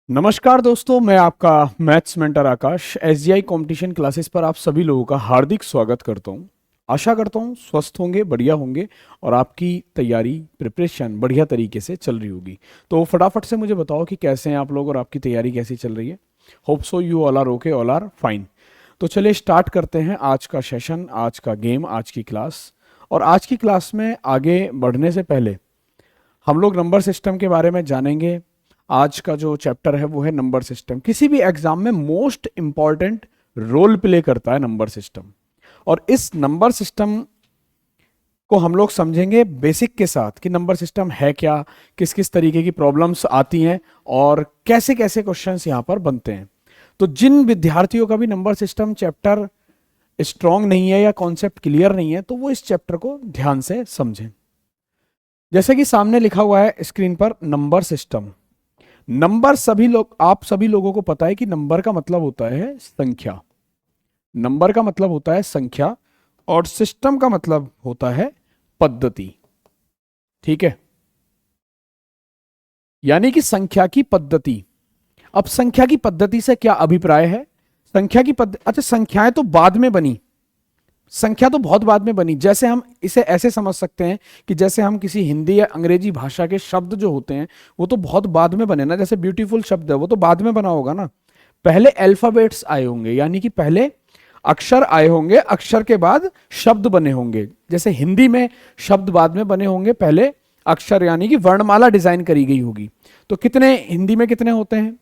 नमस्कार दोस्तों, मैं आपका मैथ्स मेंटर आकाश एसजीआई कंपटीशन क्लासेस पर आप सभी लोगों का हार्दिक स्वागत करता हूं। आशा करता हूं स्वस्थ होंगे, बढ़िया होंगे और आपकी तैयारी प्रिपरेशन बढ़िया तरीके से चल रही होगी। तो फटाफट से मुझे बताओ कि कैसे हैं आप लोग और आपकी तैयारी कैसी चल रही है। Hope so you all are okay, all are fine. तो चलिए स्टार्ट करते हैं आज का सेशन, आज का गेम, आज की क्लास। और आज की क्लास में आगे बढ़ने से पहले हम लोग नंबर सिस्टम के बारे में जानेंगे। आज का जो चैप्टर है वो है नंबर सिस्टम। किसी भी एग्जाम में मोस्ट इंपॉर्टेंट रोल प्ले करता है नंबर सिस्टम। और इस नंबर सिस्टम को हम लोग समझेंगे बेसिक के साथ कि नंबर सिस्टम है क्या, किस किस तरीके की प्रॉब्लम्स आती हैं और कैसे कैसे क्वेश्चंस यहाँ पर बनते हैं। तो जिन विद्यार्थियों का भी नंबर सिस्टम चैप्टर स्ट्रांग नहीं है या कॉन्सेप्ट क्लियर नहीं है, तो वो इस चैप्टर को ध्यान से समझें। जैसे कि सामने लिखा हुआ है स्क्रीन पर, नंबर सिस्टम। नंबर सभी लोग, आप सभी लोगों को पता है कि नंबर का मतलब होता है संख्या। नंबर का मतलब होता है संख्या और सिस्टम का मतलब होता है पद्धति। ठीक है, यानी कि संख्या की पद्धति। अब संख्या की पद्धति से क्या अभिप्राय है? संख्या की अच्छा, संख्याएं तो बाद में बनी, संख्या तो बहुत बाद में बनी। जैसे हम इसे ऐसे समझ सकते हैं कि जैसे हम किसी हिंदी या अंग्रेजी भाषा के शब्द जो होते हैं वो तो बहुत बाद में बने ना। जैसे ब्यूटीफुल शब्द है वो तो बाद में बना होगा ना। पहले अल्फाबेट्स आए होंगे, यानी कि पहले अक्षर आए होंगे, अक्षर के बाद शब्द बने होंगे। जैसे हिंदी में शब्द बाद में बने होंगे, पहले अक्षर यानी कि वर्णमाला डिजाइन करी गई होगी। तो कितने हिंदी में कितने होते हैं?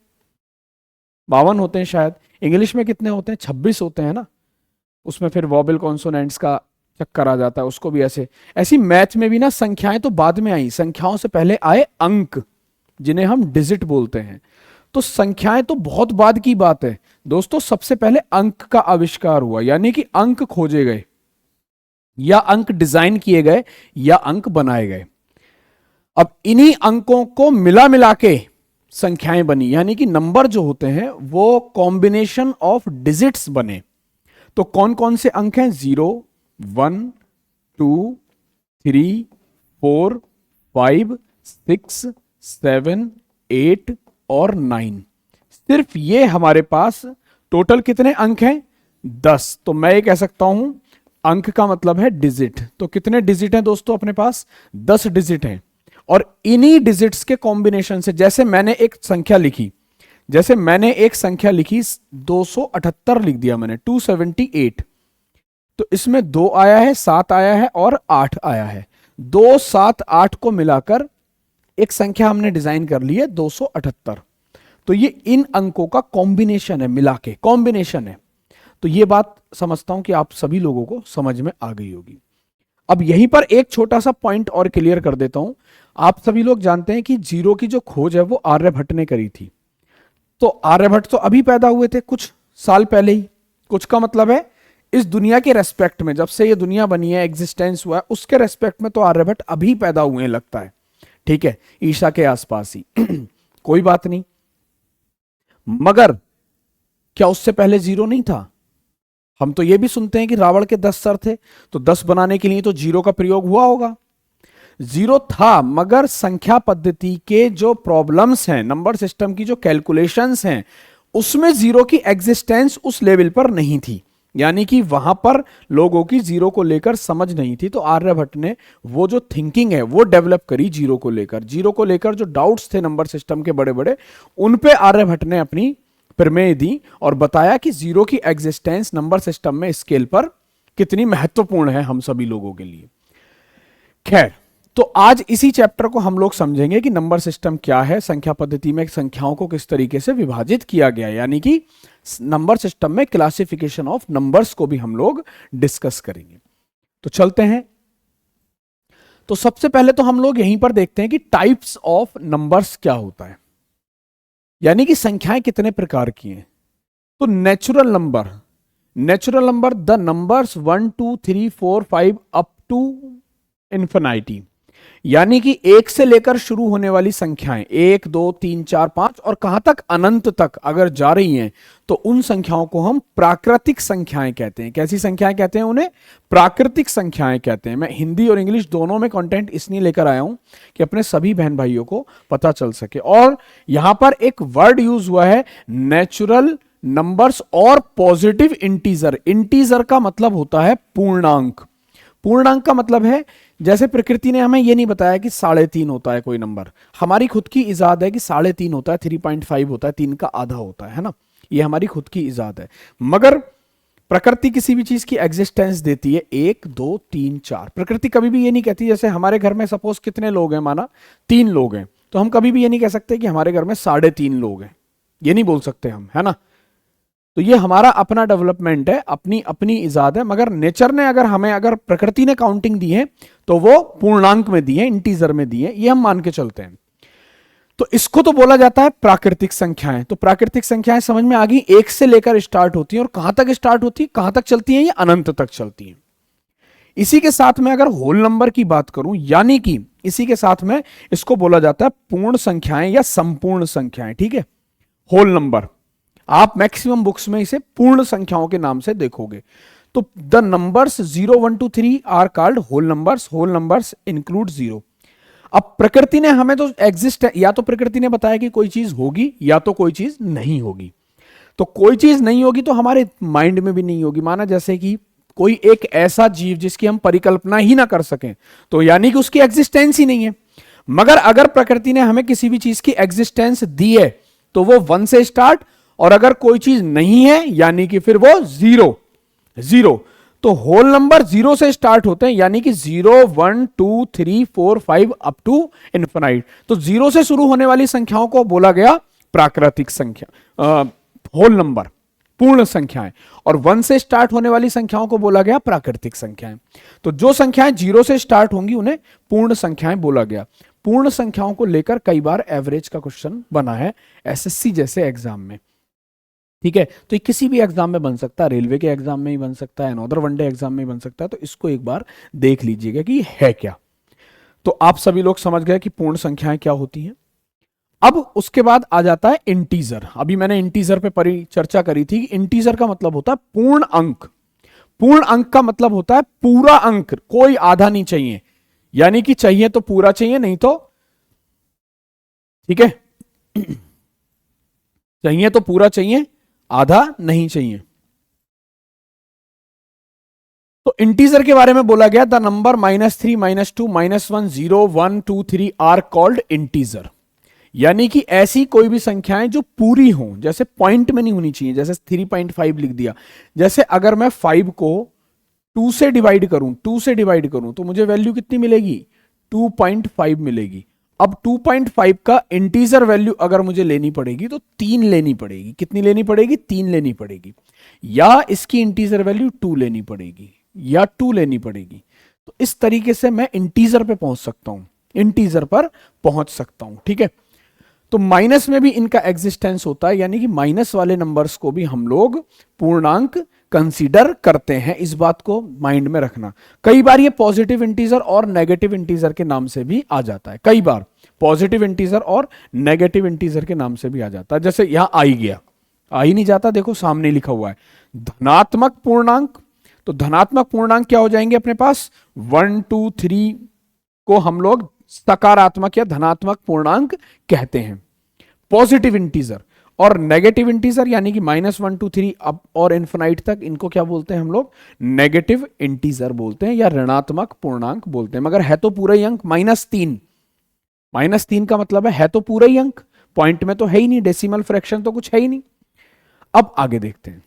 52 होते हैं शायद। इंग्लिश में कितने होते हैं? 26 होते हैं ना। उसमें फिर वॉबल कॉन्सोनेंट्स का चक्कर आ जाता है, उसको भी ऐसे। ऐसी मैथ में भी ना संख्याएं तो बाद में आई, संख्याओं से पहले आए अंक, जिन्हें हम डिजिट बोलते हैं। तो संख्याएं तो बहुत बाद की बात है दोस्तों। सबसे पहले अंक का आविष्कार हुआ, यानी कि अंक खोजे गए या अंक डिजाइन किए गए या अंक बनाए गए। अब इन्हीं अंकों को मिला मिला के संख्याएं बनी, यानी कि नंबर जो होते हैं वो कॉम्बिनेशन ऑफ डिजिट्स बने। तो कौन कौन से अंक हैं? 0, 1, 2, 3, 4, 5, 6, 7, 8 और 9। सिर्फ ये हमारे पास टोटल कितने अंक हैं? 10। तो मैं ये कह सकता हूं अंक का मतलब है डिजिट। तो कितने डिजिट हैं दोस्तों अपने पास? 10 डिजिट हैं। और इन्हीं डिजिट्स के कॉम्बिनेशन से, जैसे मैंने एक संख्या लिखी, 278 लिख दिया मैंने, 278। तो इसमें 2 आया है, 7 आया है और 8 आया है। 2, 7, 8 को मिलाकर एक संख्या हमने डिजाइन कर ली है 278। तो ये इन अंकों का कॉम्बिनेशन है, मिला के कॉम्बिनेशन है। तो ये बात समझता हूं कि आप सभी लोगों को समझ में आ गई होगी। अब यहीं पर एक छोटा सा पॉइंट और क्लियर कर देता हूं। आप सभी लोग जानते हैं कि जीरो की जो खोज है वो आर्यभट्ट ने करी थी। तो आर्यभट्ट तो अभी पैदा हुए थे, कुछ साल पहले ही। कुछ का मतलब है इस दुनिया के रेस्पेक्ट में, जब से ये दुनिया बनी है, एग्जिस्टेंस हुआ है, उसके रेस्पेक्ट में तो आर्यभट्ट अभी पैदा हुए हैं लगता है। ठीक है, ईशा के आसपास ही। कोई बात नहीं। मगर क्या उससे पहले जीरो नहीं था? हम तो ये भी सुनते हैं कि रावण के 10 सर थे, तो 10 बनाने के लिए तो जीरो का प्रयोग हुआ होगा। जीरो था, मगर संख्या पद्धति के जो प्रॉब्लम्स हैं, नंबर सिस्टम की जो कैलकुलेशंस हैं, उसमें जीरो की एग्जिस्टेंस उस लेवल पर नहीं थी। यानी कि वहां पर लोगों की जीरो को लेकर समझ नहीं थी। तो आर्यभट्ट ने वो जो थिंकिंग है वो डेवलप करी जीरो को लेकर। जीरो को लेकर जो डाउट्स थे नंबर सिस्टम के बड़े बड़े, उन पे आर्यभट्ट ने अपनी प्रमेय दी और बताया कि जीरो की एग्जिस्टेंस नंबर सिस्टम में स्केल पर कितनी महत्वपूर्ण है हम सभी लोगों के लिए। खैर, तो आज इसी चैप्टर को हम लोग समझेंगे कि नंबर सिस्टम क्या है, संख्या पद्धति में संख्याओं को किस तरीके से विभाजित किया गया, यानी कि नंबर सिस्टम में क्लासिफिकेशन ऑफ नंबर्स को भी हम लोग डिस्कस करेंगे। तो चलते हैं। तो सबसे पहले तो हम लोग यहीं पर देखते हैं कि टाइप्स ऑफ नंबर्स क्या होता है, यानी कि संख्याएं कितने प्रकार की हैं। तो natural number, the numbers 1, 2, 3, 4, 5 up to infinity, यानी कि 1 से लेकर शुरू होने वाली संख्याएं 1 2 3 4 5 और कहां तक, अनंत तक अगर जा रही हैं तो उन संख्याओं को हम प्राकृतिक संख्याएं कहते हैं। कैसी संख्याएं कहते हैं उन्हें? प्राकृतिक संख्याएं कहते हैं। मैं हिंदी और इंग्लिश दोनों में कंटेंट इसलिए लेकर आया हूं कि अपने सभी बहन भाइयों को पता चल सके। और यहां पर एक वर्ड यूज हुआ है नेचुरल नंबर्स और पॉजिटिव इंटीजर। इंटीजर का मतलब होता है पूर्णांक। पूर्णांक का मतलब है, जैसे प्रकृति ने हमें यह नहीं बताया कि 3.5 होता है कोई नंबर, हमारी खुद की इजाद है कि 3.5 होता है, 3.5 होता है, 3 का आधा होता है ना, ये हमारी खुद की इजाद है। मगर प्रकृति किसी भी चीज की एग्जिस्टेंस देती है 1 2 3 4। प्रकृति कभी भी ये नहीं कहती, जैसे हमारे घर में सपोज कितने लोग हैं, माना 3 लोग हैं, तो हम कभी भी ये नहीं कह सकते कि हमारे घर में 3.5 लोग हैं, ये नहीं बोल सकते हम, है ना। तो ये हमारा अपना डेवलपमेंट है, अपनी अपनी इजाद है। मगर नेचर ने अगर प्रकृति ने काउंटिंग दी है तो वो पूर्णांक में दी है, इंटीजर में दी है, ये हम मान के चलते हैं। तो इसको तो बोला जाता है प्राकृतिक संख्याएं। तो प्राकृतिक संख्याएं समझ में आ गई, 1 से लेकर स्टार्ट होती हैं और कहां तक स्टार्ट होती है, कहां तक चलती हैं, ये अनंत तक चलती हैं। इसी के साथ में अगर होल नंबर की बात करूं, यानी कि इसी के साथ में इसको बोला जाता है पूर्ण संख्याएं या संपूर्ण संख्याएं। ठीक है, होल नंबर आप मैक्सिमम बुक्स में इसे पूर्ण संख्याओं के नाम से देखोगे। तो the numbers 0 1 2 3 are called whole numbers. Whole numbers include 0। अब प्रकृति ने हमें तो एग्जिस्ट, या तो प्रकृति ने बताया कि कोई चीज होगी या तो कोई चीज नहीं होगी। तो कोई चीज नहीं होगी तो हमारे माइंड में भी नहीं होगी। माना जैसे कि कोई एक ऐसा जीव जिसकी हम परिकल्पना ही ना कर सकें, तो यानी कि उसकी एग्जिस्टेंस ही नहीं है। मगर अगर प्रकृति ने हमें किसी भी चीज की एग्जिस्टेंस दी है तो वो 1 से स्टार्ट, और अगर कोई चीज नहीं है यानी कि फिर वो 0। तो होल नंबर 0 से स्टार्ट होते हैं, यानी कि 0 1 2 3 4 5 अप टू इन्फिनाइट। तो 0 से शुरू होने वाली संख्याओं को बोला गया प्राकृतिक संख्या, होल नंबर, पूर्ण संख्याएं। और 1 से स्टार्ट होने वाली संख्याओं को बोला गया प्राकृतिक संख्याएं। तो जो संख्याएं 0 से स्टार्ट होंगी उन्हें पूर्ण संख्याएं बोला गया। पूर्ण संख्याओं को लेकर कई बार एवरेज का क्वेश्चन बना है एसएससी जैसे एग्जाम में। ठीक है, तो ये किसी भी एग्जाम में बन सकता है, रेलवे के एग्जाम में ही बन सकता है, अनदर वनडे एग्जाम में बन सकता है। तो इसको एक बार देख लीजिएगा कि है क्या। तो आप सभी लोग समझ गए कि पूर्ण संख्याएं क्या होती हैं। अब उसके बाद आ जाता है इंटीजर। अभी मैंने इंटीजर पे परिचर्चा करी थी कि इंटीजर का मतलब होता है पूर्ण अंक। पूर्ण अंक का मतलब होता है पूरा अंक, कोई आधा नहीं चाहिए, यानी कि चाहिए तो पूरा चाहिए, नहीं तो ठीक है चाहिए तो पूरा चाहिए, आधा नहीं चाहिए। तो इंटीजर के बारे में बोला गया the number -3 -2 -1 0 1 2 3 are called integer. यानी कि ऐसी कोई भी संख्याएं जो पूरी हों, जैसे पॉइंट में नहीं होनी चाहिए, जैसे 3.5 लिख दिया। जैसे अगर मैं 5 को 2 से डिवाइड करूं तो मुझे वैल्यू कितनी मिलेगी, 2.5 मिलेगी। अब 2.5 का इंटीजर वैल्यू अगर मुझे लेनी पड़ेगी तो 3 लेनी पड़ेगी। कितनी लेनी पड़ेगी, 3 लेनी पड़ेगी, या इसकी इंटीजर वैल्यू 2 लेनी पड़ेगी, या 2 लेनी पड़ेगी। तो इस तरीके से मैं इंटीजर पे पहुंच सकता हूं, इंटीजर पर पहुंच सकता हूं। ठीक है, तो माइनस में भी इनका एग्जिस्टेंस होता है, यानी कि माइनस वाले नंबर्स को भी हम लोग पूर्णांक कंसीडर करते हैं। इस बात को माइंड में रखना। कई बार ये पॉजिटिव इंटीजर और नेगेटिव इंटीजर के नाम से भी आ जाता है। कई बार पॉजिटिव इंटीजर और नेगेटिव इंटीजर के नाम से भी आ जाता है। जैसे यहां आई गया, आ ही नहीं जाता, देखो सामने लिखा हुआ है धनात्मक पूर्णांक। तो धनात्मक पूर्णांक क्या हो जाएंगे अपने पास, 1 2 3 को हम लोग सकारात्मक या धनात्मक पूर्णांक कहते हैं। पॉजिटिव इंटीजर और नेगेटिव इंटीजर यानी कि -1 2 3 अब और इन्फिनाइट तक, इनको क्या बोलते हैं हम लोग, नेगेटिव इंटीजर बोलते हैं या ऋणात्मक पूर्णांक बोलते हैं। मगर है तो पूरा ही अंक, -3 का मतलब है तो पूरा ही अंक, पॉइंट में तो है ही नहीं, डेसिमल फ्रैक्शन तो कुछ है ही नहीं। अब आगे देखते हैं।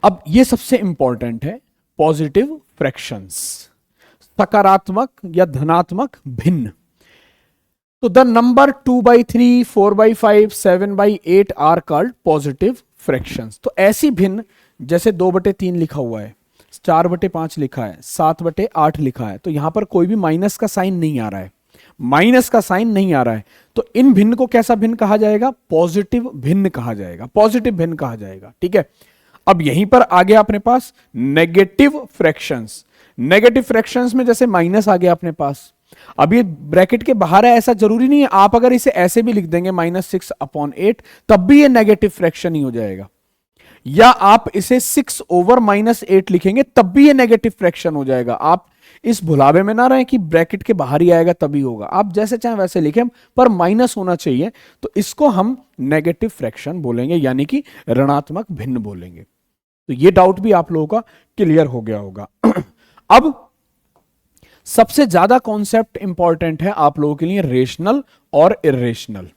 अब ये सबसे इंपॉर्टेंट है, पॉजिटिव फ्रैक्शंस, सकारात्मक या धनात्मक भिन्न। तो the number 2/3 4/5 7/8 are called positive fractions. तो ऐसी भिन्न, जैसे 2/3 लिखा हुआ है, 4/5 लिखा है, 7/8 लिखा है, तो यहां पर कोई भी माइनस का साइन नहीं आ रहा है, माइनस का साइन नहीं आ रहा है। तो इन भिन्न को कैसा भिन्न कहा जाएगा, पॉजिटिव भिन्न कहा जाएगा, पॉजिटिव भिन्न कहा जाएगा। ठीक है, अब यहीं पर आ गया अपने पास नेगेटिव फ्रैक्शंस। नेगेटिव फ्रैक्शंस में जैसे माइनस आ गया अपने पास, अब ये ब्रैकेट के बाहर है ऐसा जरूरी नहीं है, आप अगर इसे ऐसे भी लिख देंगे -6/8 तब भी ये नेगेटिव फ्रैक्शन ही हो जाएगा, या आप इसे 6/-8 लिखेंगे तब भी ये नेगेटिव फ्रैक्शन हो जाएगा। आप इस भुलावे में ना रहे कि ब्रैकेट के बाहर ही आएगा तभी होगा, आप जैसे चाहें वैसे लिखें पर माइनस होना चाहिए, तो इसको हम नेगेटिव फ्रैक्शन बोलेंगे, यानी कि ऋणात्मक भिन्न बोलेंगे। तो ये डाउट भी आप लोगों का क्लियर हो गया होगा। अब सबसे ज्यादा कॉन्सेप्ट इंपॉर्टेंट है आप लोगों के लिए, रेशनल और इर्रेशनल।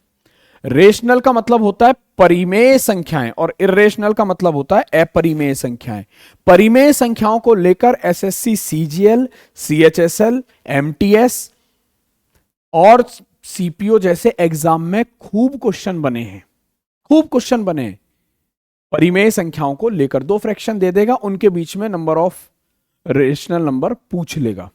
रेशनल का मतलब होता है परिमेय संख्याएं और इर्रेशनल का मतलब होता है अपरिमेय संख्याएं। परिमेय संख्याओं को लेकर एसएससी सीजीएल, सीएचएसएल, एमटीएस और सीपीओ जैसे एग्जाम में खूब क्वेश्चन बने हैं, खूब क्वेश्चन बने हैं। परिमेय संख्याओं को लेकर 2 फ्रैक्शन दे देगा, उनके बीच में नंबर ऑफ रेशनल नंबर पूछ लेगा।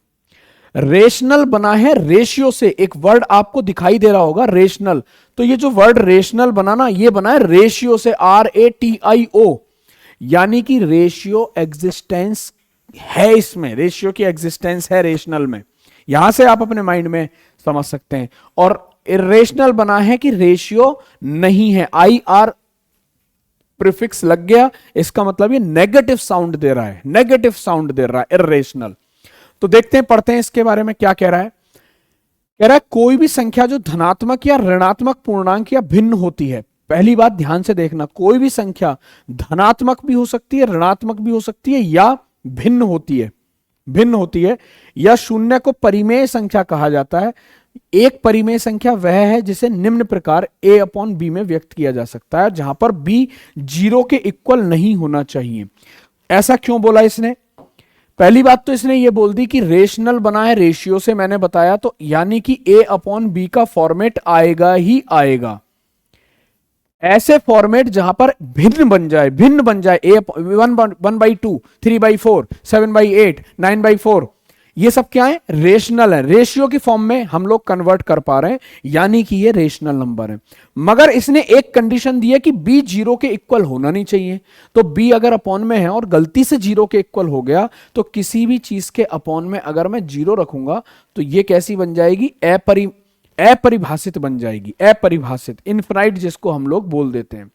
रेशनल बना है रेशियो से, एक वर्ड आपको दिखाई दे रहा होगा रेशनल, तो ये जो वर्ड रेशनल बना ना, ये बना है रेशियो से, RATIO, यानी कि रेशियो एग्जिस्टेंस है इसमें, रेशियो की एग्जिस्टेंस है रेशनल में, यहां से आप अपने माइंड में समझ सकते हैं। और इर्रेशनल बना है कि रेशियो नहीं है, IR प्रीफिक्स लग गया, इसका मतलब ये नेगेटिव साउंड दे रहा है, नेगेटिव साउंड दे रहा है इर्रेशनल। तो देखते हैं, पढ़ते हैं इसके बारे में क्या कह रहा है। कह रहा है कोई भी संख्या जो धनात्मक या ऋणात्मक पूर्णांक या भिन्न होती है, पहली बात ध्यान से देखना, कोई भी संख्या धनात्मक भी हो सकती है, ऋणात्मक भी हो सकती है, या भिन्न होती है, भिन्न होती है, या शून्य को परिमेय संख्या कहा जाता है। एक परिमेय संख्या वह है जिसे निम्न प्रकार A/B में व्यक्त किया जा सकता है, जहां पर B 0 के इक्वल नहीं होना चाहिए। ऐसा क्यों बोला इसने? पहली बात तो इसने ये बोल दी कि रेशनल बना है रेशियो से, मैंने बताया, तो यानी कि A/B का फॉर्मेट आएगा ही आएगा, ऐसे फॉर्मेट जहां पर भिन्न बन जाए, भिन्न बन जाए, 1/2, 3/4, 7/8, 9/4, ये सब क्या है? रेशनल है, रेशियो की फॉर्म में हम लोग कन्वर्ट कर पा रहे हैं, यानी कि ये रेशनल नंबर है। मगर इसने एक कंडीशन दी है कि B 0 के इक्वल होना नहीं चाहिए। तो B अगर अपॉन में है और गलती से 0 के इक्वल हो गया, तो किसी भी चीज के अपॉन में अगर मैं 0 रखूंगा तो ये कैसी बन जाएगी? अपरिभाषित बन जाएगी, अपरिभाषित, इनफिनाइट जिसको हम लोग बोल देते हैं,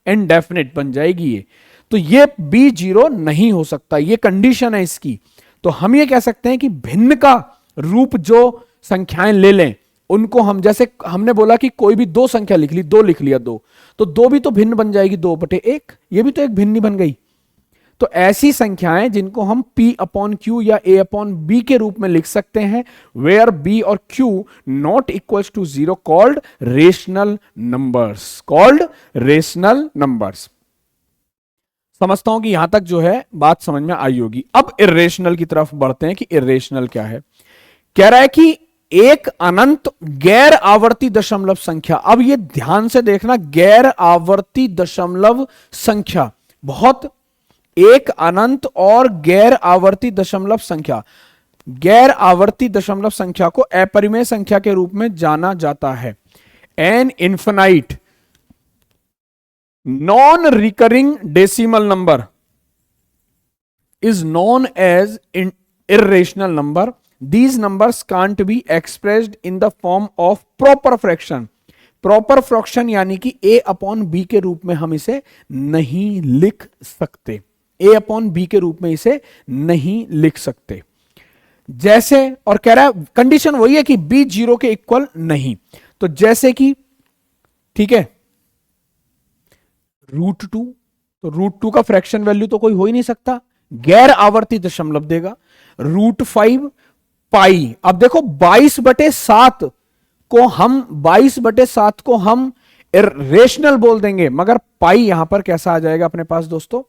इनडेफिनिट बन जाएगी ये। तो ये B 0 नहीं हो सकता, ये कंडीशन है इसकी। तो हम ये कह सकते हैं कि भिन्न का रूप जो संख्याएं ले लें, उनको हम, जैसे हमने बोला कि कोई भी 2 संख्या लिख ली, 2 लिख लिया, 2, तो 2 भी तो भिन्न बन जाएगी, 2/1, ये भी तो एक भिन्न बन गई। तो ऐसी संख्याएं जिनको हम P/Q या A/B के रूप में लिख सकते हैं, वेयर B और Q not equals to 0, called rational numbers, called rational numbers. समझता हूं कि यहां तक जो है बात समझ में आई होगी। अब इर्रेशनल की तरफ बढ़ते हैं कि इर्रेशनल क्या है। कह रहा है कि एक अनंत गैर आवर्ती दशमलव संख्या, अब ये ध्यान से देखना, गैर आवर्ती दशमलव संख्या, बहुत, एक अनंत और गैर आवर्ती दशमलव संख्या, गैर आवर्ती दशमलव संख्या को अपरिमेय संख्या के रूप में जाना जाता है। An infinite non-recurring decimal number is known as irrational number. These numbers can't be expressed in the form of proper fraction. Proper fraction यानी कि A/B के रूप में हम इसे नहीं लिख सकते, A/B के रूप में इसे नहीं लिख सकते। जैसे, और कह रहा है कंडीशन वही है कि B 0 के इक्वल नहीं, तो जैसे कि, ठीक है, √2, तो √2 का फ्रैक्शन वैल्यू तो कोई हो ही नहीं सकता, गैर आवर्ती दशमलव देगा। √5 पाई, अब देखो 22/7 को हम 22/7 को हम इर्रेशनल बोल देंगे, मगर पाई यहां पर कैसा आ जाएगा अपने पास दोस्तों?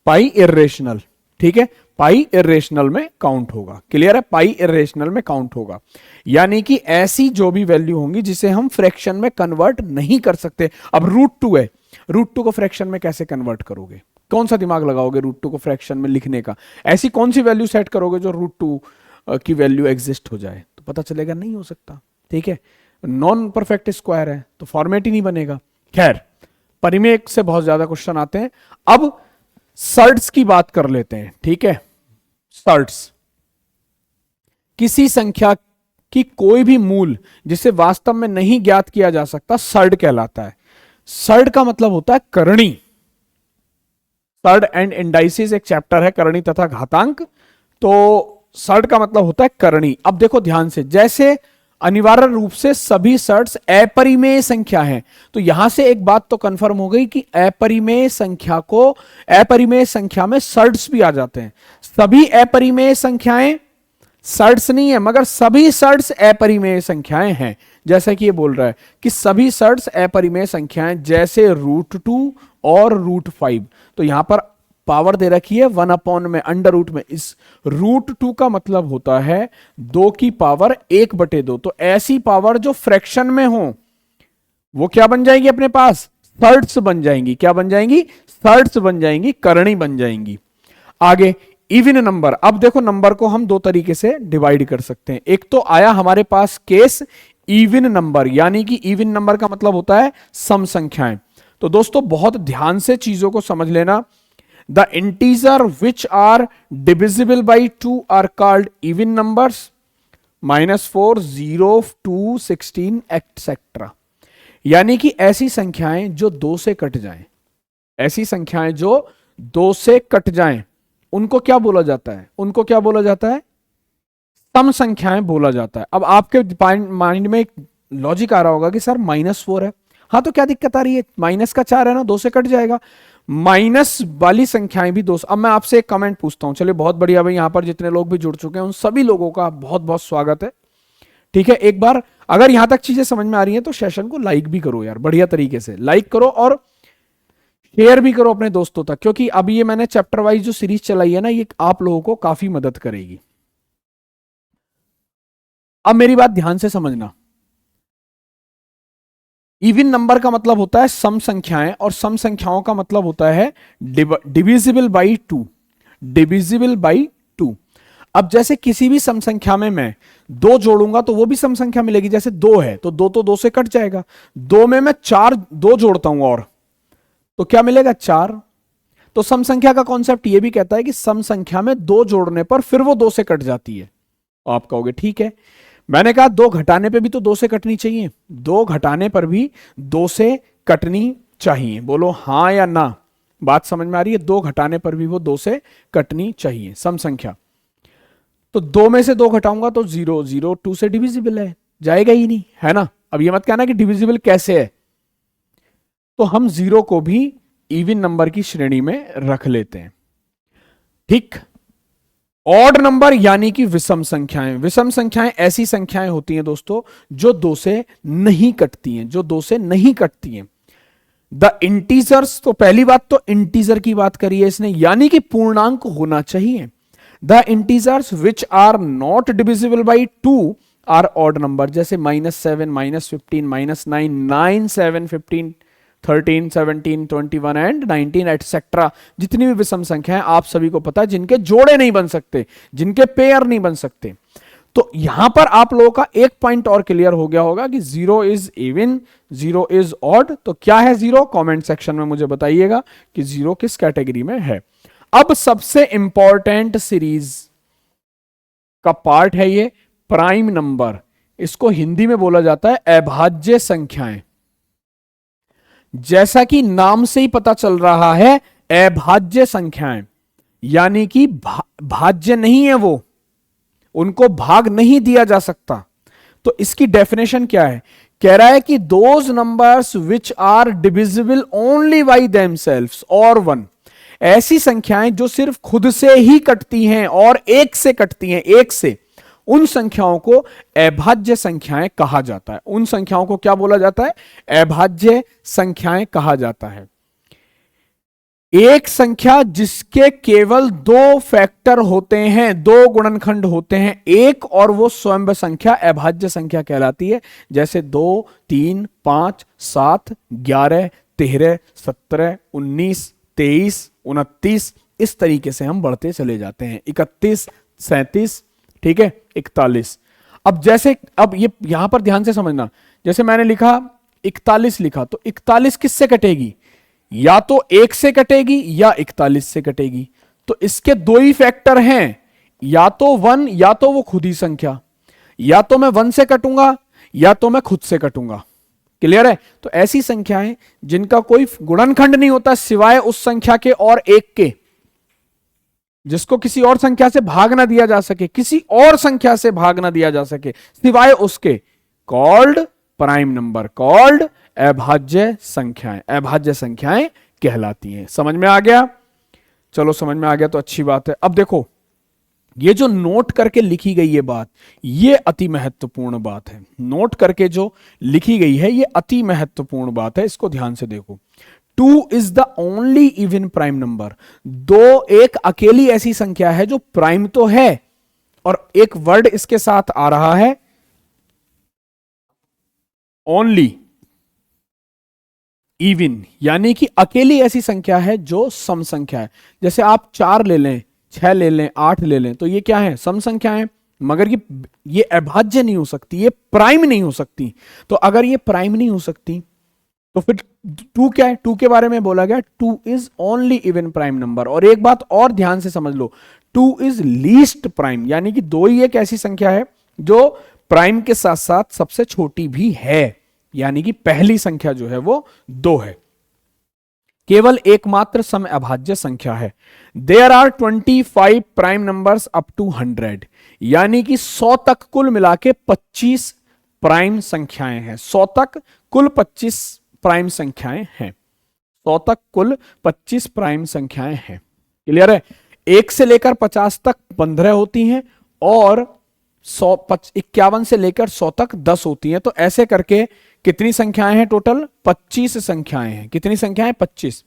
पाई इर्रेशनल, ठीक है, पाई इर्रेशनल में काउंट होगा। क्लियर है? पाई इर्रेशनल में काउंट होगा, यानी कि ऐसी जो भी वैल्यू होंगी जिसे हम फ्रैक्शन में कन्वर्ट नहीं कर सकते। अब √2 है, √2 को फ्रैक्शन में कैसे कन्वर्ट करोगे? कौन सा दिमाग लगाओगे √2 को फ्रैक्शन में लिखने का? ऐसी कौन सी वैल्यू सेट करोगे जो √2 की वैल्यू एग्जिस्ट हो जाए? तो पता चलेगा नहीं हो सकता, ठीक है, नॉन परफेक्ट स्क्वायर है, तो फॉर्मेट ही नहीं बनेगा। खैर, परिमेय से बहुत ज्यादा क्वेश्चन आते हैं। अब सर्ट्स की बात कर लेते हैं, ठीक है। सर्ट्स, किसी संख्या कि कोई भी मूल जिसे वास्तव में नहीं ज्ञात किया जा सकता सर्ड कहलाता है। सर्ड का मतलब होता है करणी। सर्ड एंड इंडाइसिस एक चैप्टर है, करणी तथा घातांक। तो सर्ड का मतलब होता है करणी। अब देखो ध्यान से, जैसे अनिवार्य रूप से सभी सर्ड्स अपरिमेय संख्या हैं, तो यहां से एक बात तो कंफर्म हो गई कि अपरिमेय संख्या को, अपरिमेय संख्या में सर्ड्स भी आ जाते हैं। सभी अपरिमेय संख्याएं सर्ड्स नहीं है, मगर सभी सर्ड्स अपरिमेय संख्याएं हैं। जैसे कि ये बोल रहा है कि सभी सर्ड्स अपरिमेय संख्याएं, जैसे √2 और √5। तो यहां पर पावर दे रखी है 1 में, अंडर रूट में। इस √2 का मतलब होता है 2 की पावर 1/2। तो ऐसी पावर जो फ्रैक्शन में हो वो क्या बन जाएगी अपने पास? सर्ड्स बन जाएंगी। क्या बन जाएंगी? सर्ड्स बन जाएंगी, करणी बन जाएंगी। आगे इवन नंबर। अब देखो नंबर को हम दो तरीके से डिवाइड कर सकते हैं। एक तो आया हमारे पास केस इवन नंबर, यानी कि इवन नंबर का मतलब होता है सम संख्याएं। तो दोस्तों बहुत ध्यान से चीजों को समझ लेना। The integer which are divisible by 2 are called even numbers, -4, 0, 2, 16, etc. यानी कि ऐसी संख्याएं जो 2 से कट जाएं, ऐसी संख्याएं जो 2 से कट जाएं, उनको क्या बोला जाता है? उनको क्या बोला जाता है? सम संख्याएं बोला जाता है। अब आपके माइंड में एक लॉजिक आ रहा होगा कि सर -4 है, हाँ तो क्या दिक्कत आ रही है? -4 है ना, 2 से कट जाएगा। माइनस वाली संख्याएं भी 2। अब मैं आपसे एक कमेंट पूछता हूं, चलिए बहुत बढ़िया भाई, यहां पर जितने लोग भी जुड़ चुके हैं उन सभी लोगों का बहुत बहुत स्वागत है। ठीक है, एक बार अगर यहां तक चीजें समझ में आ रही हैं तो सेशन को लाइक भी करो यार, बढ़िया तरीके से लाइक करो और शेयर भी करो अपने दोस्तों तक, क्योंकि अभी ये मैंने चैप्टर वाइज जो सीरीज चलाई है ना, ये आप लोगों को काफी मदद करेगी। अब मेरी बात ध्यान से समझना। इवन नंबर का मतलब होता है सम संख्याएं, और सम संख्याओं का मतलब होता है डिविजिबल बाई 2। Divisible by 2। अब जैसे किसी भी सम संख्या में मैं 2 जोड़ूंगा तो वो भी सम संख्या मिलेगी। जैसे 2 है तो 2 तो 2 से कट जाएगा। 2 में मैं 2 जोड़ता हूं और तो क्या मिलेगा? 4। तो सम संख्या का कॉन्सेप्ट ये भी कहता है कि सम संख्या में 2 जोड़ने पर फिर वो 2 से कट जाती है। आप कहोगे ठीक है, मैंने कहा 2 घटाने पे भी तो 2 से कटनी चाहिए। 2 घटाने पर भी 2 से कटनी चाहिए। बोलो हां या ना, बात समझ में आ रही है? 2 घटाने पर भी वो 2 से कटनी चाहिए सम संख्या। तो 2 में से 2 घटाऊंगा तो 0, 0 2 से डिविजिबल है, जाएगा ही नहीं, है ना। अब ये मत कहना कि डिविजिबल कैसे है, तो हम 0 को भी इवन नंबर की श्रेणी में रख लेते हैं। ठीक। ऑड नंबर यानी कि विषम संख्याएं। विषम संख्याएं ऐसी संख्याएं होती हैं दोस्तों जो 2 से नहीं कटती हैं, जो 2 से नहीं कटती हैं। द इंटीजर्स, तो पहली बात तो इंटीजर की बात करी है इसने, यानी कि पूर्णांक होना चाहिए। The integers which are not divisible by 2 are odd number. जैसे -7, -15, -9, 9, 7, 15, 13, 17, 21 एंड 19 एटसेट्रा। जितनी भी विषम संख्या है आप सभी को पता है, जिनके जोड़े नहीं बन सकते, जिनके पेयर नहीं बन सकते। तो यहां पर आप लोगों का एक पॉइंट और क्लियर हो गया होगा कि 0 इज इवन, 0 इज ऑड। तो क्या है 0? कमेंट सेक्शन में मुझे बताइएगा कि 0 किस कैटेगरी में है। अब सबसे इंपॉर्टेंट सीरीज का पार्ट है ये प्राइम नंबर। इसको हिंदी में बोला जाता है अभाज्य संख्याएं। जैसा कि नाम से ही पता चल रहा है, अभाज्य संख्याएं यानी कि भाज्य नहीं है, वो उनको भाग नहीं दिया जा सकता। तो इसकी डेफिनेशन क्या है? कह रहा है कि those numbers which are divisible only by themselves और 1। ऐसी संख्याएं जो सिर्फ खुद से ही कटती हैं और 1 से कटती हैं, 1 से, उन संख्याओं को अभाज्य संख्याएं कहा जाता है। उन संख्याओं को क्या बोला जाता है? अभाज्य संख्याएं कहा जाता है। एक संख्या जिसके केवल 2 फैक्टर होते हैं, 2 गुणनखंड होते हैं, एक और वो स्वयं संख्या अभाज्य संख्या कहलाती है। जैसे 2, 3, 5, 7, 11, 13, 17, 19, 23, 29, इस तरीके से हम बढ़ते चले जाते हैं। 31, 37, ठीक है, 41। अब जैसे, अब ये यहां पर ध्यान से समझना, जैसे मैंने लिखा 41 लिखा, तो 41 किससे कटेगी? या तो 1 से कटेगी या 41 से कटेगी। तो इसके 2 ही फैक्टर हैं, या तो 1 या तो वो खुद ही संख्या। या तो मैं 1 से कटूंगा या तो मैं खुद से कटूंगा। क्लियर है? तो ऐसी संख्याएं जिनका कोई गुणनखंड नहीं होता सिवाय उस संख्या के और एक के, जिसको किसी और संख्या से भाग ना दिया जा सके, किसी और संख्या से भाग ना दिया जा सके सिवाय उसके, कॉल्ड प्राइम नंबर, कॉल्ड अभाज्य संख्याएं, अभाज्य संख्याएं कहलाती हैं। समझ में आ गया? चलो समझ में आ गया तो अच्छी बात है। अब देखो ये जो नोट करके लिखी गई है बात, ये अति महत्वपूर्ण बात है। नोट करके जो लिखी गई है ये अति महत्वपूर्ण बात है, इसको ध्यान से देखो। 2 is the only even prime number. दो एक अकेली ऐसी संख्या है जो प्राइम तो है, और एक वर्ड इसके साथ आ रहा है ओनली, इवन, यानी कि अकेली ऐसी संख्या है जो सम संख्या है। जैसे आप 4 ले लें, 6 ले लें, 8 ले लें, तो ये क्या है? सम संख्या है, मगर ये अभाज्य नहीं हो सकती, ये प्राइम नहीं हो सकती। तो अगर ये प्राइम नहीं हो सकती तो फिर 2 क्या है? 2 के बारे में बोला गया 2 is only even prime number. और एक बात और ध्यान से समझ लो, 2 इज लीस्ट प्राइम, यानी कि 2 ही एक ऐसी संख्या है जो प्राइम के साथ साथ सबसे छोटी भी है, यानी कि पहली संख्या जो है वो 2 है। केवल एकमात्र सम अभाज्य संख्या है। There are 25 prime numbers up to 100, यानी कि 100 तक कुल मिला के 25 प्राइम संख्याएं हैं। 100 तक कुल 25 प्राइम संख्याएं हैं। 100 तक कुल 25 प्राइम संख्याएं हैं। क्लियर है? 1 से लेकर 50 तक 15 होती हैं, और 51 से लेकर 100 तक 10 होती हैं। तो ऐसे करके कितनी संख्याएं हैं? टोटल 25 संख्याएं हैं। कितनी संख्याएं? 25।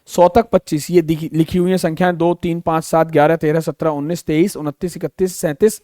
100 तक 25, ये लिखी हुई है संख्याएं 2 3 5 7 11 13 17 19 23 29 31 37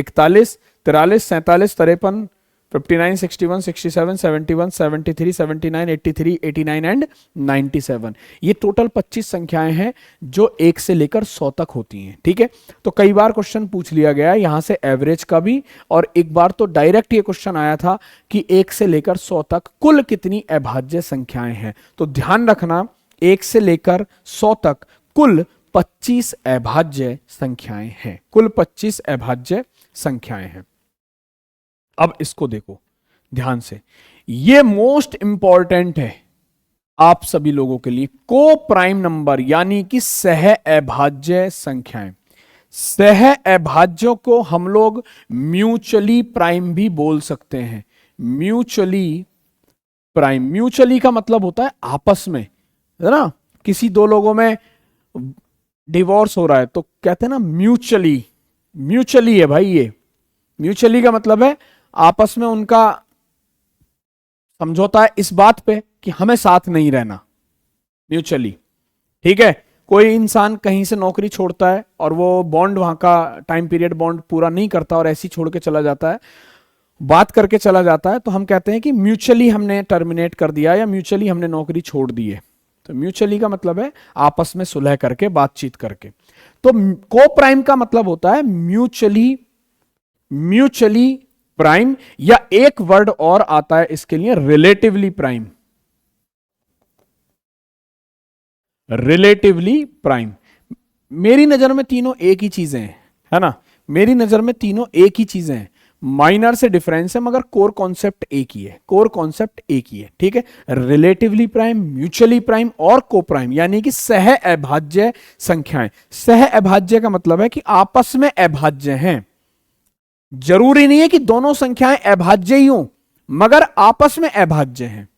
41 43 47 53 59 61 67 71 73 79 83 89 एंड 97। ये टोटल 25 संख्याएं हैं जो 1 से लेकर 100 तक होती हैं। ठीक है? तो कई बार क्वेश्चन पूछ लिया गया है यहां से एवरेज का भी, और एक बार तो डायरेक्ट ये क्वेश्चन आया था कि 1 से लेकर 100 तक कुल कितनी अभाज्य संख्याएं हैं। तो ध्यान रखना 1 से लेकर 100 तक कुल 25 अभाज्य संख्याएं हैं। कुल 25 अभाज्य संख्याएं हैं। अब इसको देखो ध्यान से, ये मोस्ट इंपॉर्टेंट है आप सभी लोगों के लिए। को प्राइम नंबर यानी कि सह अभाज्य संख्याएं। सह अभाज्यों को हम लोग म्यूचुअली प्राइम भी बोल सकते हैं। म्यूचुअली प्राइम, म्यूचुअली का मतलब होता है आपस में, है ना? किसी दो लोगों में डिवोर्स हो रहा है तो कहते हैं ना म्यूचुअली, म्यूचुअली है भाई। ये म्यूचुअली का मतलब है आपस में उनका समझौता है इस बात पे कि हमें साथ नहीं रहना, म्यूचुअली। ठीक है? कोई इंसान कहीं से नौकरी छोड़ता है और वो बॉन्ड, वहां का टाइम पीरियड बॉन्ड पूरा नहीं करता और ऐसे ही छोड़ के चला जाता है, बात करके चला जाता है, तो हम कहते हैं कि म्यूचुअली हमने टर्मिनेट कर दिया या म्यूचुअली हमने नौकरी छोड़ दी है। तो म्यूचुअली का मतलब है आपस में सुलह करके, बातचीत करके। तो को प्राइम का मतलब होता है म्यूचुअली, म्यूचुअली प्राइम, या एक वर्ड और आता है इसके लिए, रिलेटिवली प्राइम। Relatively prime. मेरी नजर में तीनों एक ही चीजें हैं, है ना? मेरी नजर में तीनों एक ही चीजें हैं, माइनर से डिफरेंस है, मगर कोर कॉन्सेप्ट एक ही है। कोर कॉन्सेप्ट एक ही है। ठीक है? रिलेटिवली प्राइम, म्यूचुअली प्राइम और को प्राइम, यानी कि सह अभाज्य संख्याएं। सह अभाज्य का मतलब है कि आपस में अभाज्य हैं। जरूरी नहीं है कि दोनों संख्याएं अभाज्य ही हों, मगर आपस में अभाज्य हैं।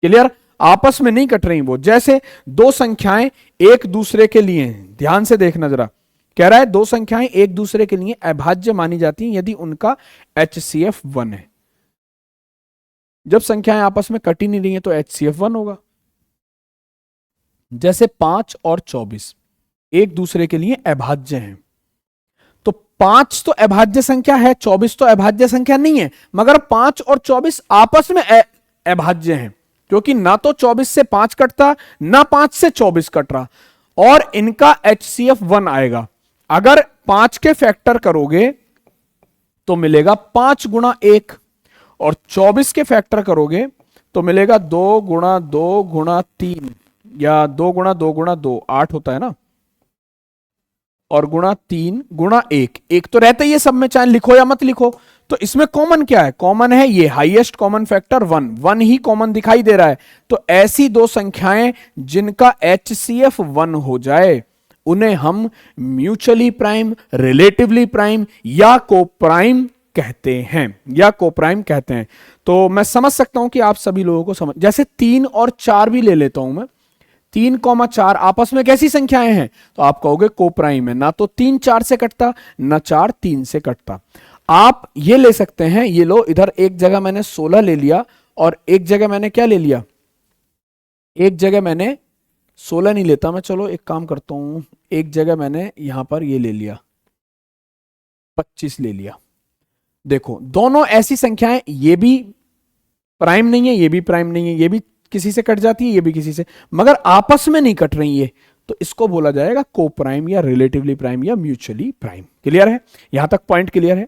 क्लियर? आपस में नहीं कट रही वो। जैसे दो संख्याएं एक दूसरे के लिए, ध्यान से देखना जरा, कह रहा है दो संख्याएं एक दूसरे के लिए अभाज्य मानी जाती हैं यदि उनका HCF 1 है। जब संख्याएं आपस में कट ही नहीं रही हैं तो HCF 1 होगा। जैसे 5 और 24 एक दूसरे के लिए अभाज्य हैं, तो 5 तो अभाज्य संख्या है, 24 तो अभाज्य संख्या नहीं है, मगर 5 और 24 आपस में अभाज्य हैं, क्योंकि ना तो 24 से 5 कटता, ना 5 से 24 कट रहा, और इनका HCF 1 आएगा। अगर 5 के फैक्टर करोगे तो मिलेगा 5 गुणा 1, और 24 के फैक्टर करोगे तो मिलेगा 2 गुणा 2 गुणा 3, या 2 गुणा 2 गुणा 2, 8 होता है ना, और गुणा 3 गुणा 1, एक तो रहता ही है सब में, चाहे लिखो या मत लिखो। तो इसमें कॉमन क्या है? कॉमन है ये हाईएस्ट कॉमन फैक्टर 1, 1 ही कॉमन दिखाई दे रहा है। तो ऐसी दो संख्याएं जिनका HCF 1 हो जाए उन्हें हम म्यूचुअली प्राइम, रिलेटिवली प्राइम या कोप्राइम कहते हैं, या कोप्राइम कहते हैं। तो मैं समझ सकता हूं कि आप सभी लोगों को समझ, जैसे 3 और 4 भी ले लेता हूं मैं। 3,4 आपस में कैसी संख्याएं हैं? तो आप कहोगे कोप्राइम है। ना तो 3 4 से कटता, ना 4 3 से कटता। आप ये ले सकते हैं, ये लो, इधर एक जगह मैंने 16 ले लिया और एक जगह मैंने क्या ले लिया, एक जगह मैंने 16 नहीं लेता मैं, चलो एक काम करता हूं, एक जगह मैंने यहां पर ये ले लिया 25 ले लिया। देखो दोनों ऐसी संख्याएं, ये भी प्राइम नहीं है, ये भी प्राइम नहीं है, ये भी किसी से कट जाती है, ये भी किसी से, मगर आपस में नहीं कट रही है, तो इसको बोला जाएगा कोप्राइम या रिलेटिवली प्राइम या म्यूचुअली प्राइम। क्लियर है? यहां तक पॉइंट क्लियर है?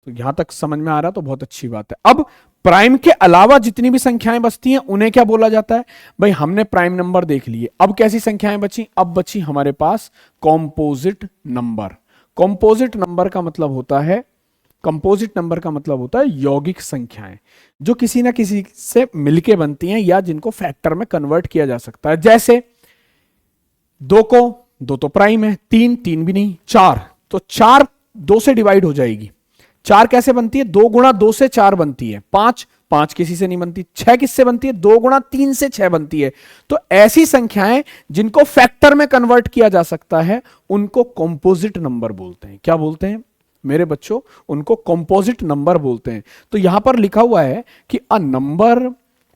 तो यहां तक समझ में आ रहा तो बहुत अच्छी बात है। अब प्राइम के अलावा जितनी भी संख्याएं बचती हैं उन्हें क्या बोला जाता है? भाई हमने प्राइम नंबर देख लिए, अब कैसी संख्याएं बची? अब बची हमारे पास कॉम्पोजिट नंबर। कॉम्पोजिट नंबर का मतलब होता है, कंपोजिट नंबर का मतलब होता है यौगिक संख्याएं जो किसी ना किसी से मिलके बनती हैं या जिनको फैक्टर में कन्वर्ट किया जा सकता है। जैसे 2 तो प्राइम है, 3 भी नहीं, 4 तो 4 2 से डिवाइड हो जाएगी। 4 कैसे बनती है? 2 गुणा 2 से 4 बनती है। 5 किसी से नहीं बनती। 6 किससे बनती है? 2 गुणा 3 से 6 बनती है। तो ऐसी संख्याएं जिनको फैक्टर में कन्वर्ट किया जा सकता है उनको कंपोजिट नंबर बोलते हैं। क्या बोलते हैं मेरे बच्चों? उनको कंपोजिट नंबर बोलते हैं। तो यहां पर लिखा हुआ है कि a number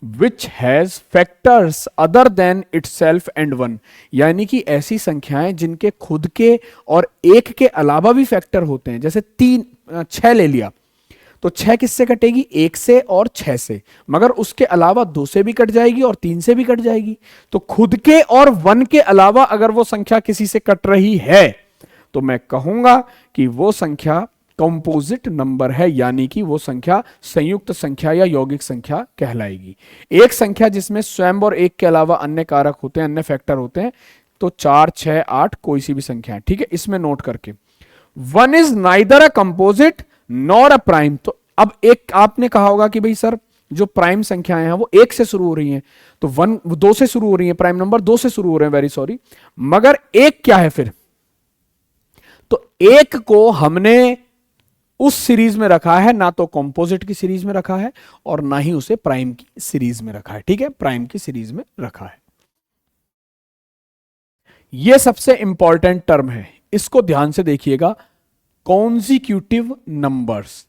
which has factors other than itself and 1, यानी कि ऐसी संख्याएं जिनके खुद के और एक के अलावा भी फैक्टर होते हैं। जैसे 6 ले लिया तो 6 किससे कटेगी? 1 से और 6 से, मगर उसके अलावा 2 से भी कट जाएगी और 3 से भी कट जाएगी। तो खुद के और 1 के अलावा अगर वो संख्या किसी से कट रही है तो मैं कहूंगा कि वो संख्या कंपोजिट नंबर है, यानी कि वो संख्या संयुक्त संख्या या यौगिक संख्या कहलाएगी। एक संख्या जिसमें स्वयं और एक के अलावा अन्य कारक होते हैं, अन्य फैक्टर होते हैं, तो 4 6 8 कोई सी भी संख्या है। ठीक है, इसमें नोट करके 1 is neither a composite nor a prime. तो अब एक आपने कहा होगा कि भाई सर जो प्राइम संख्याएं हैं वो 1 से शुरू हो रही हैं, तो 2 से शुरू हो रही है, प्राइम नंबर 2 से शुरू हो रहे हैं, वेरी सॉरी, मगर 1 क्या है फिर? तो 1 को हमने उस सीरीज में रखा है, ना तो कंपोजिट की सीरीज में रखा है और ना ही उसे प्राइम की सीरीज में रखा है। ठीक है, प्राइम की सीरीज में रखा है। यह सबसे इंपॉर्टेंट टर्म है, इसको ध्यान से देखिएगा, कॉन्जिक्यूटिव नंबर्स।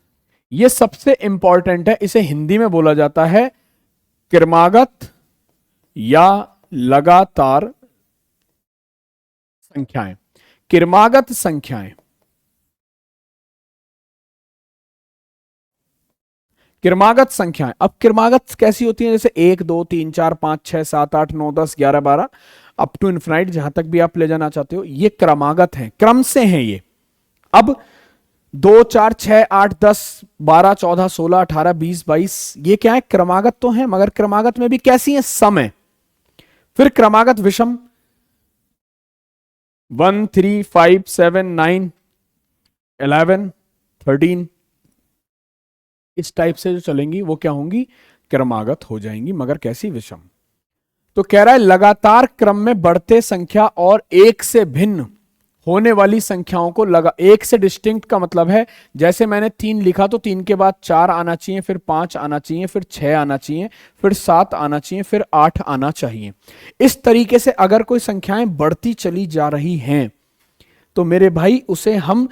यह सबसे इंपॉर्टेंट है। इसे हिंदी में बोला जाता है क्रमागत या लगातार संख्याएं, क्रमागत संख्याएं। क्रमागत संख्याएं, अब क्रमागत कैसी होती हैं? जैसे 1 2 3 4 5 6 7 8 9 10 11 12 अप टू इन्फिनाइट, जहां तक भी आप ले जाना चाहते हो, ये क्रमागत हैं, क्रम से हैं ये। अब 2 4 6 8 10 12 14 16 18 20 22 ये क्या है? क्रमागत तो हैं, मगर क्रमागत में भी कैसी है? सम है। फिर क्रमागत विषम 1 3 5 7 9 11 13 इस टाइप से जो चलेंगी वो क्या होंगी? क्रमागत हो जाएंगी, मगर कैसी? विषम। तो कह रहा है लगातार क्रम में बढ़ते संख्या और एक से भिन्न होने वाली संख्याओं को एक से डिस्टिंक्ट का मतलब है, जैसे मैंने 3 लिखा तो 3 के बाद 4 आना चाहिए, फिर 5 आना चाहिए, फिर 6 आना चाहिए, फिर 7 आना चाहिए, फिर 8 आना चाहिए। इस तरीके से अगर कोई संख्याएं बढ़ती चली जा रही हैं तो मेरे भाई उसे हम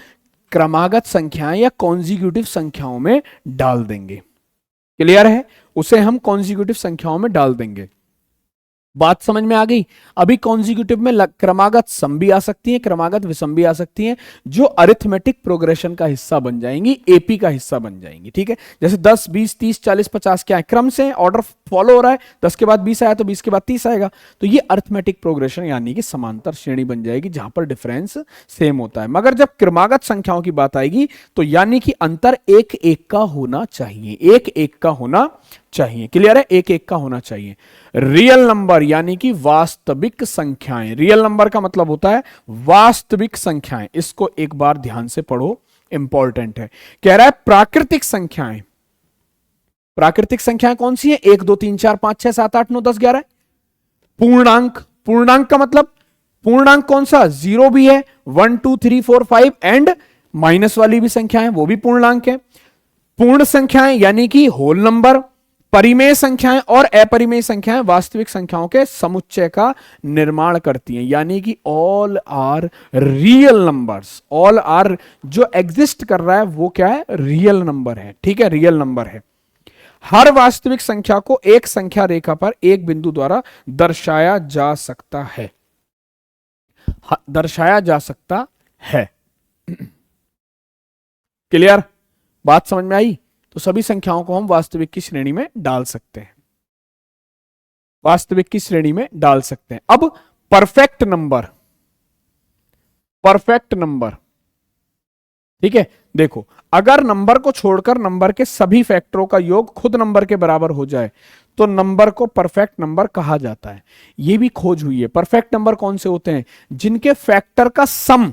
क्रमागत संख्याएं या कॉन्जिक्यूटिव संख्याओं में डाल देंगे। क्लियर है? उसे हम कॉन्जिक्यूटिव संख्याओं में डाल देंगे। बात समझ में आ गई? अभी कॉन्जिक्यूटिव में क्रमागत सम भी आ सकती है, क्रमागत विषम भी आ सकती हैं, जो अरिथमेटिक प्रोग्रेशन का हिस्सा बन जाएंगी, एपी का हिस्सा बन जाएंगी। ठीक है, जैसे 10 20 30 40 50 क्या है? क्रम से ऑर्डर फॉलो हो रहा है। 10 के बाद 20 आया तो 20 के बाद 30 आएगा, तो ये अरिथमेटिक प्रोग्रेशन यानी कि समांतर श्रेणी बन जाएगी, जहां पर डिफरेंस सेम होता है। मगर जब क्रमागत संख्याओं की बात आएगी तो यानी कि अंतर 1 1 का होना चाहिए, 1 1 का होना चाहिए। क्लियर है? 1 1 का होना चाहिए। रियल नंबर यानी कि वास्तविक संख्याएं, रियल नंबर का मतलब होता है वास्तविक संख्याएं। इसको एक बार ध्यान से पढ़ो, इंपॉर्टेंट है। कह रहा है प्राकृतिक संख्याएं, प्राकृतिक संख्याएं कौन सी है? 1 2 3 4 5 6 7 8 9 10 11। पूर्णांक, पूर्णांक का मतलब पूर्णांक कौन सा? 0 भी है, 1 2 3 4 5 एंड माइनस वाली भी संख्याएं वो भी पूर्णांक है। पूर्ण संख्याएं यानी कि होल नंबर, परिमेय संख्याएं और अपरिमेय संख्याएं वास्तविक संख्याओं के समुच्चय का निर्माण करती हैं, यानी कि all are real numbers. All are जो एग्जिस्ट कर रहा है वो क्या है? रियल नंबर है। ठीक है, रियल नंबर है। हर वास्तविक संख्या को एक संख्या रेखा पर एक बिंदु द्वारा दर्शाया जा सकता है, दर्शाया जा सकता है। क्लियर? बात समझ में आई? तो सभी संख्याओं को हम वास्तविक की श्रेणी में डाल सकते हैं, वास्तविक की श्रेणी में डाल सकते हैं। अब परफेक्ट नंबर, परफेक्ट नंबर, ठीक है, देखो अगर नंबर को छोड़कर नंबर के सभी फैक्टरों का योग खुद नंबर के बराबर हो जाए तो नंबर को परफेक्ट नंबर कहा जाता है। यह भी खोज हुई है। परफेक्ट नंबर कौन से होते हैं? जिनके फैक्टर का सम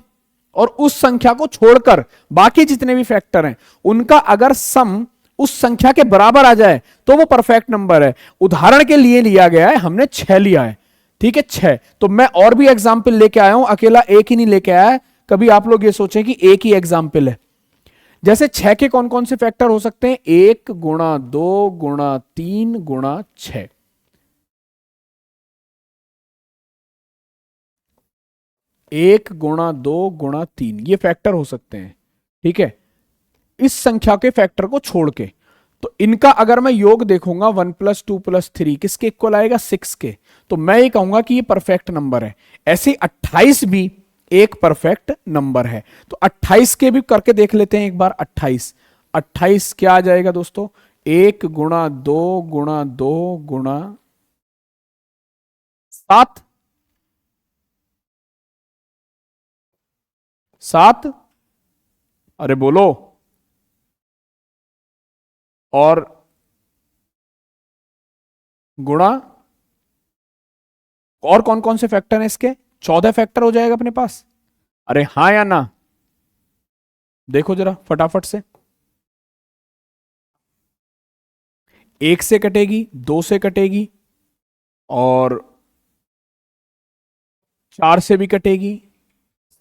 और उस संख्या को छोड़कर बाकी जितने भी फैक्टर हैं उनका अगर सम उस संख्या के बराबर आ जाए तो वो परफेक्ट नंबर है। उदाहरण के लिए लिया गया है, हमने 6 लिया है, ठीक है 6। तो मैं और भी एग्जाम्पल लेके आया हूं, अकेला एक ही नहीं लेके आया। कभी आप लोग ये सोचें कि एक ही एग्जाम्पल है। जैसे 6 के कौन कौन से फैक्टर हो सकते हैं? 1 गुणा 2 गुणा 3 गुणा 6। 1 गुणा 2 गुणा 3 ये फैक्टर हो सकते हैं, ठीक है, इस संख्या के फैक्टर को छोड़ के। तो इनका अगर मैं योग देखूंगा 1 + 2 + 3 किसके इक्वल आएगा? 6 के। तो मैं ये कहूंगा कि ये परफेक्ट नंबर है। ऐसे 28 भी एक परफेक्ट नंबर है। तो 28 के भी करके देख लेते हैं एक बार। 28 क्या आ जाएगा दोस्तों? 1 गुणा 2 गुणा 2 गुणा 7, 7, अरे बोलो, और गुणा, और कौन कौन से फैक्टर हैं इसके? 14 फैक्टर हो जाएगा अपने पास। अरे हां या ना? देखो जरा फटाफट से। 1 से कटेगी, 2 से कटेगी, और 4 से भी कटेगी,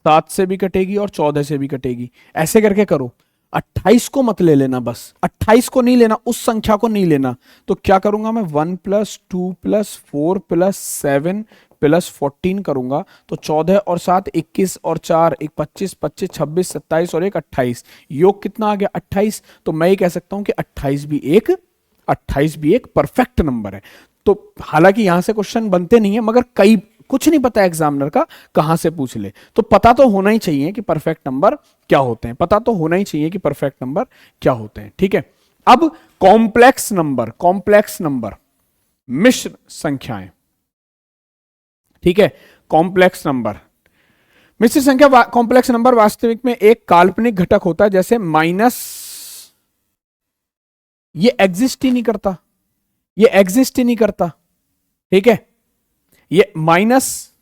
7 से भी कटेगी, और 14 से भी कटेगी। ऐसे करके करो। 28 को मत ले लेना, बस 28 को नहीं लेना, उस संख्या को नहीं लेना। तो क्या करूंगा मैं? 1 + 2 + 4 + 7 + 14 करूंगा। तो 14 और 7 21 और 4 1 25 25 26 27 और 1 28। योग कितना आ गया? 28। तो मैं ये कह सकता हूं कि 28 भी एक परफेक्ट नंबर है। तो हालांकि यहां से क्वेश्चन बनते नहीं है, मगर कई कुछ नहीं पता एग्जामिनर का कहां से पूछ ले, तो पता तो होना ही चाहिए कि परफेक्ट नंबर क्या होते हैं। पता तो होना ही चाहिए कि परफेक्ट नंबर क्या होते हैं, ठीक है। अब कॉम्प्लेक्स नंबर, कॉम्प्लेक्स नंबर, मिश्र संख्याएं, ठीक है। कॉम्प्लेक्स नंबर, मिश्र संख्या, कॉम्प्लेक्स नंबर वास्तविक में एक काल्पनिक घटक होता है। जैसे माइनस, ये एग्जिस्ट ही नहीं करता, ये एग्जिस्ट ही नहीं करता, ठीक है। ये माइनस,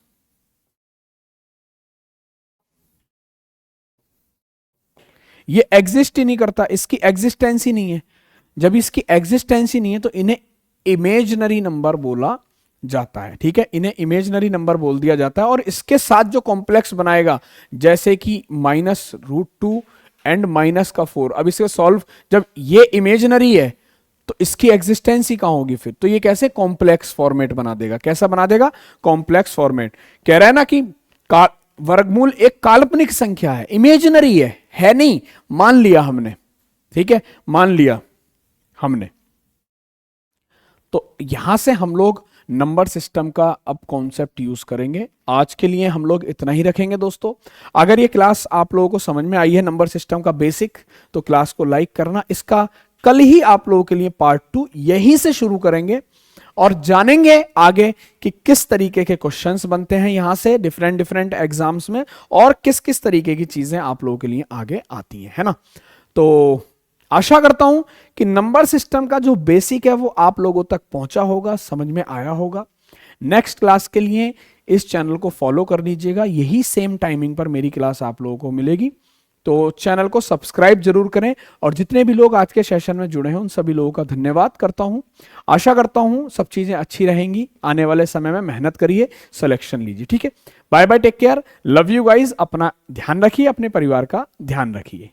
ये एग्जिस्ट ही नहीं करता, इसकी एग्जिस्टेंस ही नहीं है। जब इसकी एग्जिस्टेंस ही नहीं है तो इन्हें इमेजिनरी नंबर बोला जाता है, ठीक है। इन्हें इमेजिनरी नंबर बोल दिया जाता है। और इसके साथ जो कॉम्प्लेक्स बनाएगा, जैसे कि -√2 एंड -4, अब इसे सॉल्व, जब ये इमेजिनरी है तो इसकी एग्जिस्टेंस ही कहां होगी फिर? तो ये कैसे कॉम्प्लेक्स फॉर्मेट बना देगा? कैसा बना देगा? Complex format. कह रहा है ना कि वर्गमूल एक काल्पनिक संख्या है, इमेजिनरी है नहीं, मान लिया हमने, ठीक है, मान लिया हमने। तो यहां से हम लोग नंबर सिस्टम का अब कॉन्सेप्ट यूज करेंगे। आज के लिए हम लोग इतना ही रखेंगे दोस्तों। अगर ये क्लास आप लोगों को समझ में आई है नंबर सिस्टम का बेसिक, तो क्लास को लाइक करना। इसका कल ही आप लोगों के लिए पार्ट 2 यहीं से शुरू करेंगे और जानेंगे आगे कि किस तरीके के क्वेश्चंस बनते हैं यहां से डिफरेंट डिफरेंट एग्जाम्स में, और किस किस तरीके की चीजें आप लोगों के लिए आगे आती हैं, है ना। तो आशा करता हूं कि नंबर सिस्टम का जो बेसिक है वो आप लोगों तक पहुंचा होगा, समझ में आया होगा। नेक्स्ट क्लास के लिए इस चैनल को फॉलो कर लीजिएगा, यही सेम टाइमिंग पर मेरी क्लास आप लोगों को मिलेगी। तो चैनल को सब्सक्राइब जरूर करें। और जितने भी लोग आज के सेशन में जुड़े हैं उन सभी लोगों का धन्यवाद करता हूं। आशा करता हूं सब चीजें अच्छी रहेंगी। आने वाले समय में मेहनत करिए, सिलेक्शन लीजिए। ठीक है, bye bye, take care, love you guys. अपना ध्यान रखिए, अपने परिवार का ध्यान रखिए।